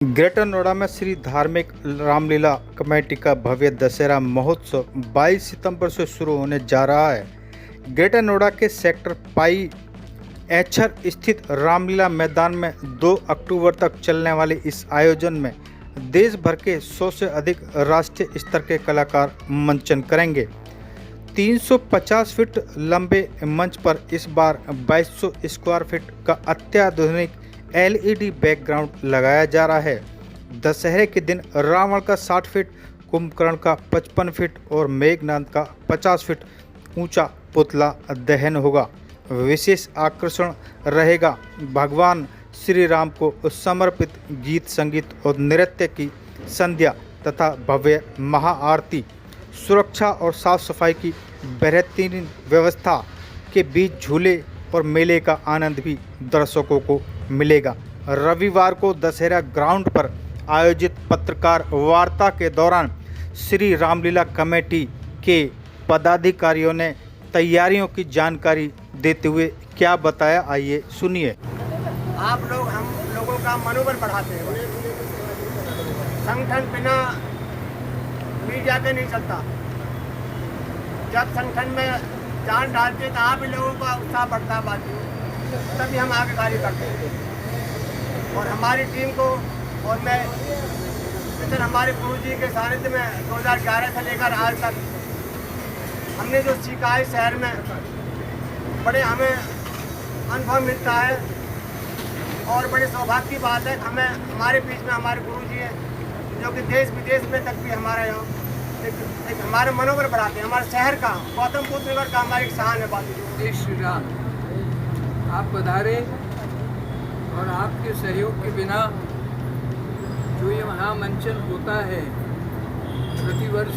Greater Noida में श्री धार्मिक Ramlila committee का भव्य दशहरा महोत्सव 22 सितंबर से शुरू होने जा रहा है। ग्रेटर नोएडा के सेक्टर पाई एचर स्थित रामलीला मैदान में 2 अक्टूबर तक चलने वाले इस आयोजन में देश भर के 100 से अधिक राष्ट्रीय स्तर के कलाकार मंचन करेंगे। 350 फीट लंबे मंच पर इस बार 2200 स्क्वायर फीट का अत्याधुनिक LED बैकग्राउंड लगाया जा रहा है। दशहरे के दिन रावण का 60 फीट, कुंभकर्ण का 55 फीट और मेघनाद का 50 फीट ऊंचा पुतला दहन होगा। विशेष आकर्षण रहेगा भगवान श्री राम को समर्पित गीत, संगीत और नृत्य की संध्या तथा भव्य महाआरती। सुरक्षा और साफ सफाई की बेहतरीन व्यवस्था के बीच झूले और मेले का आनंद भी दर्शकों को मिलेगा। रविवार को दशहरा ग्राउंड पर आयोजित पत्रकार वार्ता के दौरान श्री रामलीला कमेटी के पदाधिकारियों ने तैयारियों की जानकारी देते हुए क्या बताया, आइए सुनिए। आप लोग हम लोगों का मनोबल बढ़ाते हैं। संगठन बिना मीडिया के नहीं चलता। जब संगठन में जान डालते हैं तो आप ही लोगों का उत्साह बढ़ता है, बात तभी हम आगे कार्य करते हैं। और हमारी टीम को और मैं इधर हमारे गुरु जी के सानिध्य में 2011 से लेकर आज तक हमने जो सीखा है शहर में, बड़े हमें अनुभव मिलता है। और बड़े सौभाग्य की बात है, हमें हमारे बीच में हमारे गुरु जी हैं जो कि देश विदेश में तक भी हमारा यहाँ एक हमारे मनोबल बढ़ाते हैं। हमारे शहर का गौतम बुद्ध नगर का हमारी एक शान है। बात जय श्री राम। आप पधारे और आपके सहयोग के बिना जो ये महामंचन होता है प्रतिवर्ष,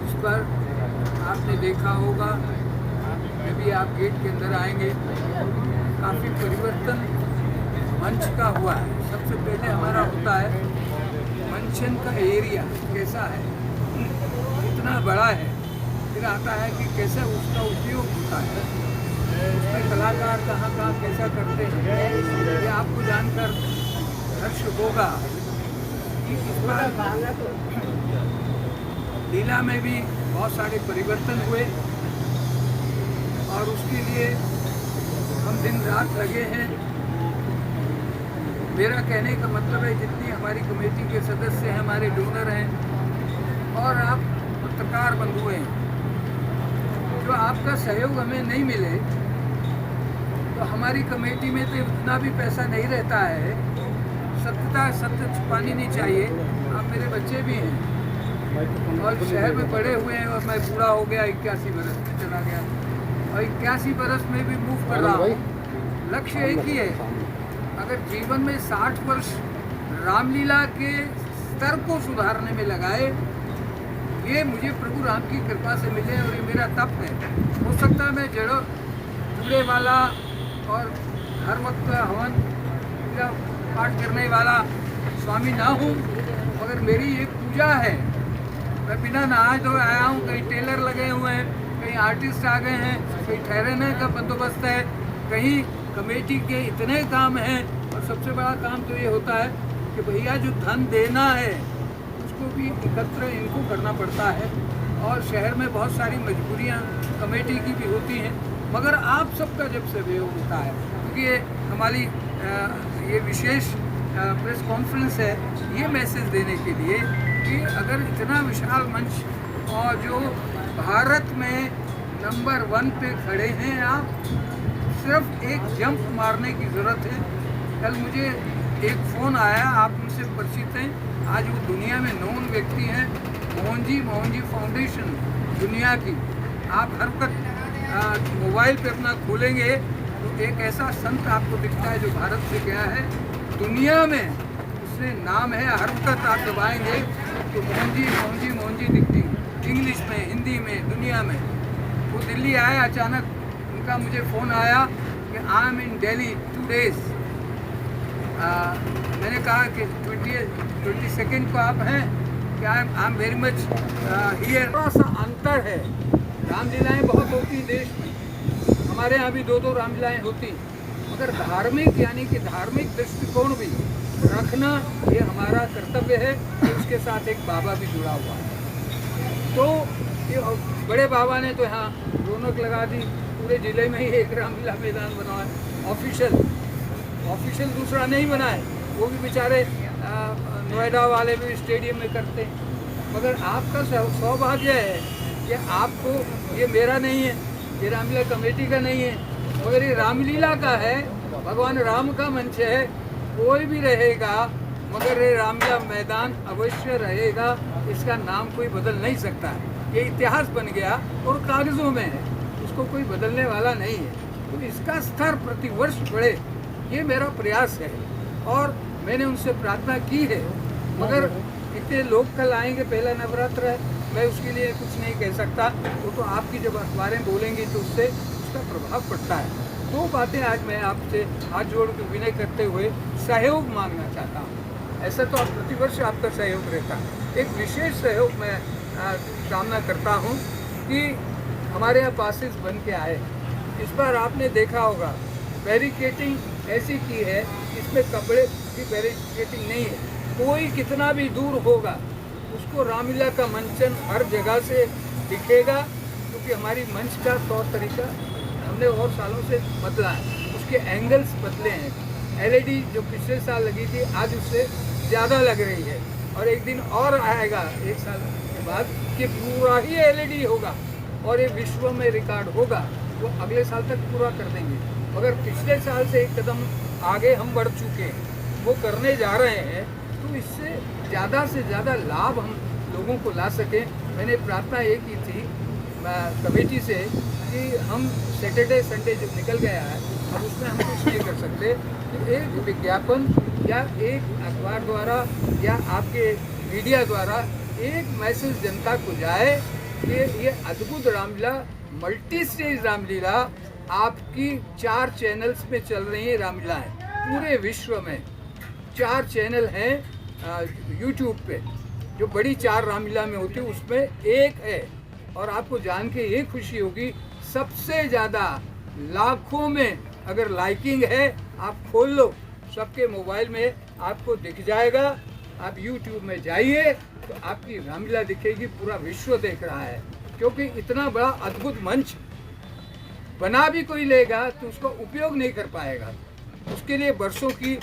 इस पर आपने देखा होगा जब भी आप गेट के अंदर आएंगे काफ़ी परिवर्तन मंच का हुआ है। सबसे पहले हमारा होता है मंचन का एरिया कैसा है, कितना बड़ा है, फिर आता है कि कैसे उसका उपयोग होता है, उसमें कलाकार कहाँ कहाँ कैसा करते हैं। ये आपको जानकर हर्ष होगा कि इस बार लीला में भी बहुत सारे परिवर्तन हुए और उसके लिए हम दिन रात लगे हैं। मेरा कहने का मतलब है जितनी हमारी कमेटी के सदस्य हैं, हमारे डोनर हैं और आप पत्रकार बंधु हैं, जो आपका सहयोग हमें नहीं मिले तो हमारी कमेटी में तो इतना भी पैसा नहीं रहता है। सत्य छुपानी नहीं चाहिए। आप मेरे बच्चे भी हैं और शहर में पढ़े हुए हैं और मैं बूढ़ा हो गया, 81 बरस में चला गया और 81 बरस में भी मूव कर रहा हूँ। लक्ष्य एक ही है, अगर जीवन में 60 वर्ष रामलीला के स्तर को सुधारने में लगाए, ये मुझे प्रभु राम की कृपा से मिले और ये मेरा तप है। हो सकता है मैं जुड़े वाला और हर वक्त हवन पूजा पाठ करने वाला स्वामी ना हूँ, मगर मेरी एक पूजा है। मैं बिना नहाए धोए आया हूँ। कहीं टेलर लगे हुए हैं, कहीं आर्टिस्ट आ गए हैं, कहीं ठहरने का बंदोबस्त है, कहीं कमेटी के इतने काम हैं। और सबसे बड़ा काम तो ये होता है कि भैया जो धन देना है उसको भी एकत्र इनको करना पड़ता है। और शहर में बहुत सारी मजबूरियाँ कमेटी की भी होती हैं, मगर आप सबका जब सहयोग होता है, क्योंकि ये हमारी ये विशेष प्रेस कॉन्फ्रेंस है ये मैसेज देने के लिए कि अगर इतना विशाल मंच और जो भारत में नंबर 1 पे खड़े हैं, आप सिर्फ एक जंप मारने की ज़रूरत है। कल मुझे एक फ़ोन आया, आप उनसे परिचित हैं, आज वो दुनिया में नोन व्यक्ति हैं, मोहन जी फाउंडेशन दुनिया की। आप हर वक्त मोबाइल पे अपना खोलेंगे तो एक ऐसा संत आपको दिखता है जो भारत से गया है दुनिया में, उससे नाम है। हर वक्त आप दबाएंगे तो मोहन जी दिखती, इंग्लिश में, हिंदी में, दुनिया में। वो दिल्ली आए अचानक, उनका मुझे फ़ोन आया कि I am in Delhi 2 days. मैंने कहा कि 22 को आप हैं कि I am very much here. थोड़ा सा अंतर है, रामलीलाएँ बहुत होती देश में, हमारे यहाँ भी 2-2 रामलीलाएँ होती, मगर धार्मिक यानी कि धार्मिक दृष्टिकोण भी रखना ये हमारा कर्तव्य है। उसके साथ एक बाबा भी जुड़ा हुआ है। तो ये बड़े बाबा ने तो यहाँ रौनक लगा दी, पूरे ज़िले में ही एक रामलीला मैदान बना है। ऑफिशियल दूसरा नहीं बना है, वो भी बेचारे नोएडा वाले भी स्टेडियम में करते हैं। मगर आपका सौभाग्य है कि आपको, ये मेरा नहीं है, ये रामलीला कमेटी का नहीं है, मगर ये रामलीला का है, भगवान राम का मंच है। कोई भी रहेगा मगर ये रामलीला मैदान अवश्य रहेगा, इसका नाम कोई बदल नहीं सकता है। ये इतिहास बन गया और कागज़ों में है, उसको कोई बदलने वाला नहीं है। तो इसका स्तर प्रतिवर्ष बढ़े, ये मेरा प्रयास है। और मैंने उनसे प्रार्थना की है, मगर इतने लोग कल आएंगे, पहला नवरात्र है, मैं उसके लिए कुछ नहीं कह सकता। वो तो आपकी जब अखबारें बोलेंगी तो उससे उसका प्रभाव पड़ता है। दो बातें आज मैं आपसे हाथ जोड़ के विनय करते हुए सहयोग मांगना चाहता हूँ। ऐसा तो आप प्रतिवर्ष आपका सहयोग रहता है, एक विशेष सहयोग मैं कामना करता हूँ कि हमारे यहाँ पासेस बन के आए। इस बार आपने देखा होगा बैरिकेटिंग ऐसी की है, इसमें कपड़े की बैरिकेटिंग नहीं है। कोई कितना भी दूर होगा उसको रामलीला का मंचन हर जगह से दिखेगा, क्योंकि हमारी मंच का तौर तरीका हमने और सालों से बदला है, उसके एंगल्स बदले हैं। एलईडी जो पिछले साल लगी थी आज उससे ज़्यादा लग रही है, और एक दिन और आएगा एक साल के बाद कि पूरा ही एलईडी होगा और ये विश्व में रिकॉर्ड होगा, वो अगले साल तक पूरा कर देंगे। मगर पिछले साल से एक कदम आगे हम बढ़ चुके हैं, वो करने जा रहे हैं, तो इससे ज़्यादा लाभ हम लोगों को ला सकें। मैंने प्रार्थना ये की थी कमेटी से कि हम सैटरडे संडे जब निकल गया है, अब उसमें हम कुछ नहीं कर सकते कि एक विज्ञापन या एक अखबार द्वारा या आपके मीडिया द्वारा एक मैसेज जनता को जाए कि ये अद्भुत रामलीला, मल्टी स्टेज रामलीला आपकी 4 चैनल्स में चल रही है। रामलीला है पूरे विश्व में 4 चैनल हैं यूट्यूब पे, जो बड़ी 4 रामलीला में होती है उसमें एक है। और आपको जान के ये खुशी होगी, सबसे ज़्यादा लाखों में अगर लाइकिंग है, आप खोल लो, सबके मोबाइल में आपको दिख जाएगा। आप यूट्यूब में जाइए तो आपकी रामलीला दिखेगी, पूरा विश्व देख रहा है। क्योंकि इतना बड़ा अद्भुत मंच बना भी कोई लेगा तो उसका उपयोग नहीं कर पाएगा, उसके लिए वर्षों की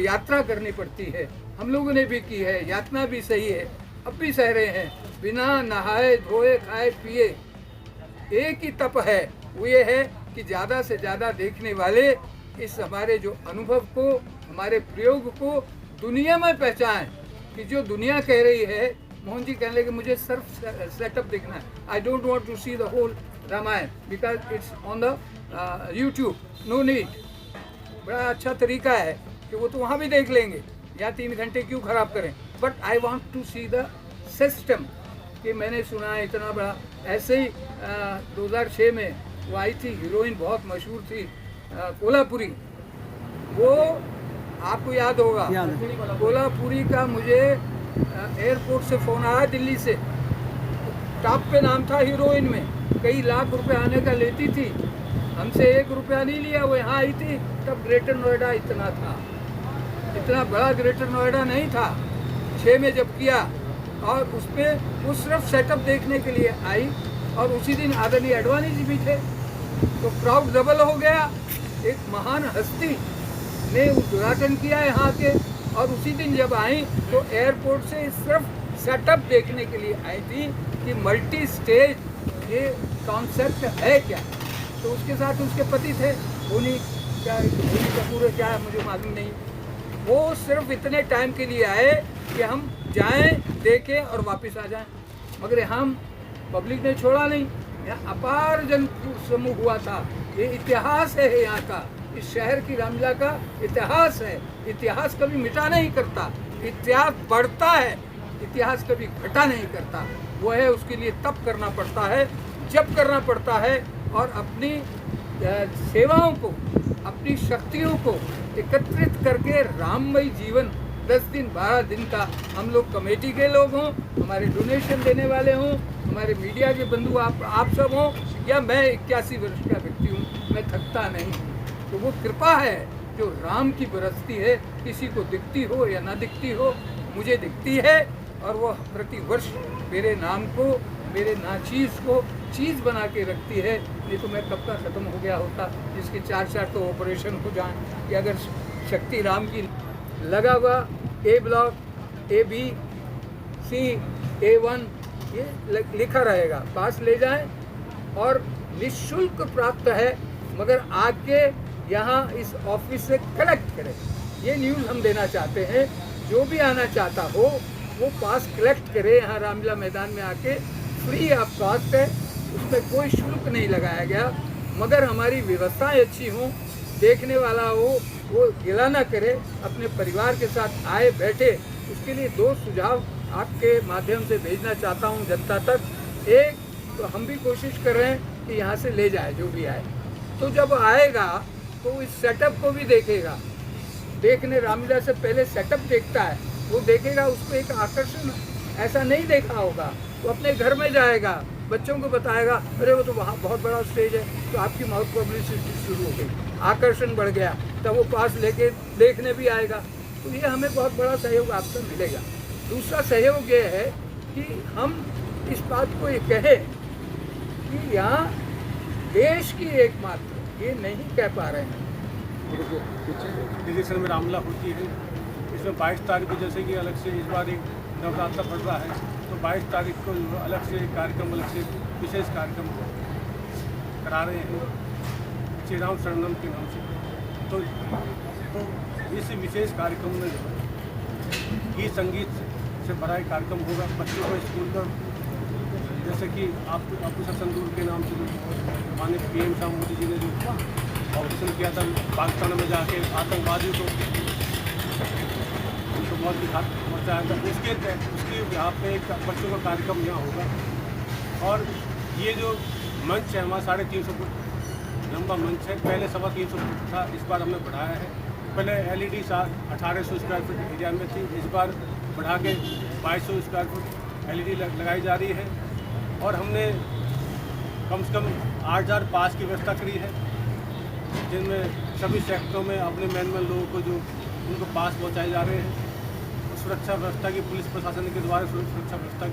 यात्रा करनी पड़ती है। हम लोगों ने भी की है, यातना भी सही है, अब भी सह रहे हैं। बिना नहाए धोए खाए पिए एक ही तप है, वो ये है कि ज़्यादा से ज़्यादा देखने वाले इस हमारे जो अनुभव को, हमारे प्रयोग को दुनिया में पहचान, कि जो दुनिया कह रही है। मोहन जी कहने लगे मुझे सिर्फ सेटअप देखना है, I don't want to see the whole Ramayan because it's on the YouTube, no need. बड़ा अच्छा तरीका है कि वो तो वहाँ भी देख लेंगे, या 3 घंटे क्यों खराब करें। But I want to see the system, कि मैंने सुना है इतना बड़ा। ऐसे ही 2006 में वो आई थी हीरोइन, बहुत मशहूर थी, कोल्हापुरी, वो आपको याद होगा। कोल्हापुरी का मुझे एयरपोर्ट से फ़ोन आया दिल्ली से, टॉप पे नाम था हीरोइन में, कई लाख रुपए आने का लेती थी, हमसे 1 रुपया नहीं लिया। वो यहाँ आई थी तब ग्रेटर नोएडा इतना था, इतना बड़ा ग्रेटर नोएडा नहीं था। 6 में जब किया और उसमें वो सिर्फ सेटअप देखने के लिए आई, और उसी दिन आदरणीय अडवाणी जी भी थे, तो क्राउड डबल हो गया। एक महान हस्ती ने उद्घाटन किया यहाँ के, और उसी दिन जब आई तो एयरपोर्ट से सिर्फ सेटअप देखने के लिए आई थी कि मल्टी स्टेज ये कॉन्सेप्ट है क्या। तो उसके साथ उसके पति थे, धोनी कपूर क्या है मुझे मालूम नहीं। वो सिर्फ इतने टाइम के लिए आए कि हम जाएं, देखें और वापस आ जाएं। मगर हम पब्लिक ने छोड़ा नहीं, यहाँ अपार जन समूह हुआ था। ये इतिहास है यहाँ का, इस शहर की रामलीला का इतिहास है। इतिहास कभी मिटा नहीं करता, इतिहास बढ़ता है, इतिहास कभी घटा नहीं करता। वो है उसके लिए तप करना पड़ता है, जप करना पड़ता है, और अपनी सेवाओं को, अपनी शक्तियों को एकत्रित करके राममय जीवन 10 दिन 12 दिन का, हम लोग कमेटी के लोग हों, हमारे डोनेशन देने वाले हों, हमारे मीडिया के बंधु आप सब हों, या मैं 81 वर्ष का व्यक्ति हूँ, मैं थकता नहीं। तो वो कृपा है जो राम की बरसती है, किसी को दिखती हो या ना दिखती हो, मुझे दिखती है और वो प्रतिवर्ष मेरे नाम को, मेरे नाचीज़ को चीज़ बना के रखती है। नहीं तो मैं कब का ख़त्म हो गया होता, जिसके 4 तो ऑपरेशन हो जाएं। कि अगर शक्ति राम की लगा हुआ ए ब्लॉक, AB, C, A1 ये लिखा रहेगा, पास ले जाएं और निःशुल्क प्राप्त है, मगर आके यहाँ इस ऑफिस से कलेक्ट करें। ये न्यूज़ हम देना चाहते हैं, जो भी आना चाहता हो वो पास कलेक्ट करे। यहाँ रामलीला मैदान में आके फ्री ऑफ कॉस्ट है, उसमें कोई शुल्क नहीं लगाया गया, मगर हमारी व्यवस्थाएं अच्छी हों, देखने वाला हो वो गिला ना करे, अपने परिवार के साथ आए बैठे। उसके लिए 2 सुझाव आपके माध्यम से भेजना चाहता हूँ जनता तक। एक तो हम भी कोशिश कर रहे हैं कि यहाँ से ले जाए जो भी आए, तो जब आएगा तो इस सेटअप को भी देखेगा। देखने रामलीला से पहले सेटअप देखता है, वो देखेगा, उसको एक आकर्षण ऐसा नहीं देखा होगा, वो अपने घर में जाएगा, बच्चों को बताएगा, अरे वो तो वहाँ बहुत बड़ा स्टेज है, तो आपकी माउथ पब्लिसिटी शुरू हो गई, आकर्षण बढ़ गया, तब वो पास लेके देखने भी आएगा। तो ये हमें बहुत बड़ा सहयोग आपसे मिलेगा। दूसरा सहयोग ये है कि हम इस बात को ये कहें कि यहाँ देश की एकमात्र, ये नहीं कह पा रहे हैं, डिलीशन में रामलीला होती है। इसमें 22 तारीख को जैसे कि अलग से इस बार एक नवरात्र पड़ रहा है, तो 22 तारीख को अलग से कार्यक्रम, अलग से विशेष कार्यक्रम करा रहे हैं श्री राम शरणम के नाम से। तो इस विशेष कार्यक्रम में गीत संगीत से भरा एक कार्यक्रम होगा। बच्चों को स्कूल का, जैसे कि आपको संदूर के नाम से माननीय PM साहब मोदी जी ने जो ऑपरेशन किया था पाकिस्तान में जाके आतंकवादियों को उनको बहुत दिखा पहुँचाया था, उसकी यहाँ पे एक बच्चों का कार्यक्रम यहाँ होगा। और ये जो मंच है हमारा 350 फुट लंबा मंच है, पहले 325 फुट था, इस बार हमने बढ़ाया है। पहले LED 1800 स्क्वायर फुट एरिया में थी, इस बार बढ़ा के 2200 स्क्वायर फुट LED लगाई जा रही है। और हमने कम से कम 8000 पास की व्यवस्था करी है, जिनमें सभी सेक्टरों में अपने मैन लोगों को जो उनको पास पहुंचाए जा रहे हैं। सुरक्षा व्यवस्था की पुलिस प्रशासन के द्वारा सुरक्षा व्यवस्था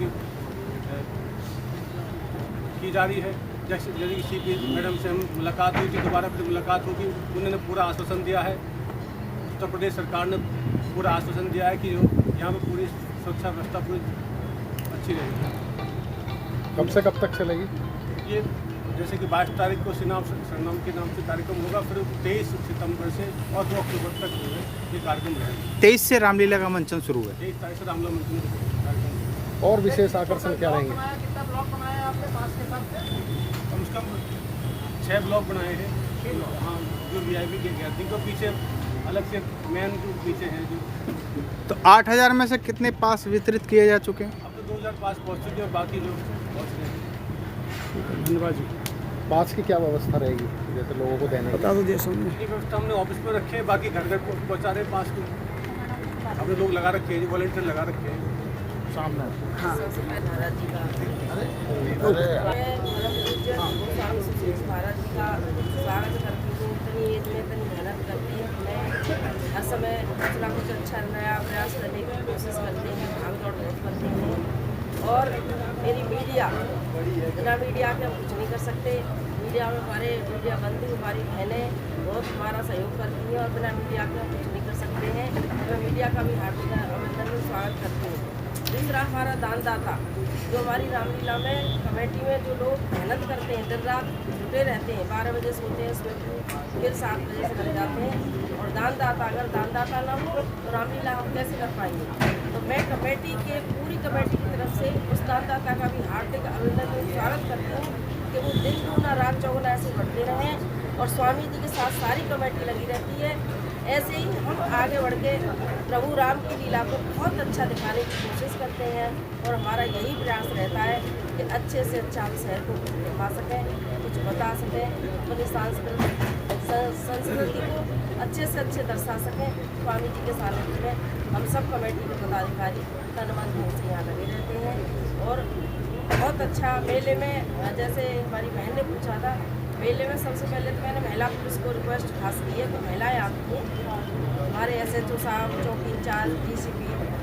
की जा रही है। जैसे कि CP मैडम से हम मुलाकात हुई थी, दोबारा फिर मुलाकात होगी, उन्होंने पूरा आश्वासन दिया है, उत्तर प्रदेश सरकार ने पूरा आश्वासन दिया है कि जो यहाँ पर पूरी सुरक्षा व्यवस्था पूरी अच्छी रहेगी। कब से कब तक चलेगी ये? जैसे कि 22 तारीख को श्री राम शरणम के नाम से कार्यक्रम होगा, फिर 23 सितंबर से और 2 अक्टूबर तक जो है ये कार्यक्रम रहेगा। 23 से रामलीला का मंचन शुरू है। 23 तारीख से रामलीला मंचन कार्यक्रम। और विशेष आकर्षण क्या रहेंगे? कम से कम 6 ब्लॉक बनाए हैं। हाँ, जो VIP के गैदरिंग को पीछे अलग से मेन जो पीछे हैं जो। तो 8000 में से कितने पास वितरित किए जा चुके हैं? अब तो 2000 पास पहुँच चुके हैं, बाकी लोग पहुँच रहे हैं। धन्यवाद जी। पास की क्या व्यवस्था रहेगी, जैसे लोगों को देने बता दो? ये व्यवस्था हमने ऑफिस में रखे हैं, बाकी घर घर पहुँचा रहे हैं पास को। हमने लोग लगा रखे हैं, वॉलंटियर लगा रखे हैं सामने। हाँ। महाराज जी का स्वागत करती हूँ। इतनी एज में इतनी मेहनत करती है, मैं हर समय कुछ ना कुछ अच्छा नया प्रयास करने की कोशिश करते हैं, भाग दौड़ बहुत करते हैं। और मेरी मीडिया, बिना मीडिया के हम कुछ नहीं कर सकते। मीडिया में हमारे मीडिया बंधु, हमारी बहनें बहुत हमारा सहयोग करती हैं और बिना मीडिया के हम कुछ नहीं कर सकते हैं। मैं मीडिया का भी हार्दिक अभिनंदन में स्वागत करती हूँ। दूसरा, हमारा दानदाता जो हमारी रामलीला में कमेटी में जो लोग मेहनत करते हैं, दिन रात जुटे रहते हैं, 12 बजे सोते हैं, फिर 7 बजे से बन जाते हैं। और दानदाता, अगर दानदाता ना हो तो रामलीला हम कैसे कर पाएंगे? तो मैं कमेटी के, पूरी कमेटी की तरफ से उस दानदाता का भी हार्दिक अभिनंदन में स्वागत करती हूँ कि वो दिन दूना रात चौगुना ऐसे बढ़ते रहें और स्वामी जी के साथ सारी कमेटी लगी रहती है। ऐसे ही हम आगे बढ़ के प्रभु राम की लीला को बहुत अच्छा दिखाने की कोशिश करते हैं और हमारा यही प्रयास रहता है कि अच्छे से अच्छा हम शहर को कुछ दिखा सकें, कुछ बता सकें, अपनी संस्कृति को अच्छे से अच्छे दर्शा सकें। स्वामी जी के सानिध्य में हम सब कमेटी के पदाधिकारी तन मन धन से यहाँ लगे रहते हैं और बहुत अच्छा मेले में, जैसे हमारी बहन ने पूछा था, मेले में सबसे पहले तो मैंने महिला पुलिस को रिक्वेस्ट खास की है कि महिलाएं आती हैं, हमारे SHO साहब, चौकी इंचार्ज, DCP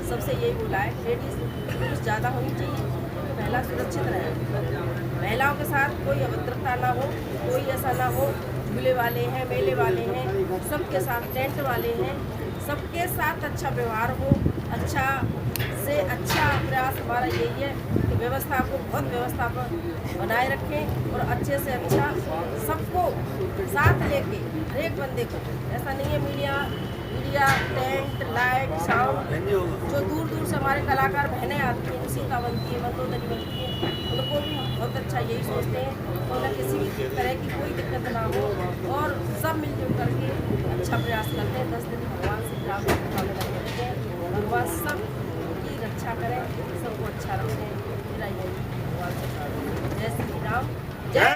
सबसे यही बोला है लेडीज़ पुलिस ज़्यादा होनी चाहिए, तो महिला सुरक्षित रहे। महिलाओं के साथ कोई अभद्रता ना हो, कोई ऐसा ना हो, झूले वाले हैं, मेले वाले हैं, सबके साथ टेंट वाले हैं, सबके साथ अच्छा व्यवहार हो, अच्छा से अच्छा प्रयास हमारा यही है कि व्यवस्था को बहुत व्यवस्था पर बनाए रखें और अच्छे से अच्छा सबको साथ लेके हर एक बंदे को, ऐसा नहीं है मीडिया टेंट लाइट साउंड जो दूर दूर से हमारे कलाकार बहनें आती हैं, सीता बनती है, मंदोदरी बनती है, उनको भी बहुत अच्छा यही सोचते हैं तो उन्हें किसी भी तरह की कोई दिक्कत ना हो और सब मिलजुल करके अच्छा प्रयास करते हैं। 10 दिन भगवान से प्रार्थना में लगे रहते हैं, भगवान सब की रक्षा करें, सबको अच्छा रखें। मेरा यही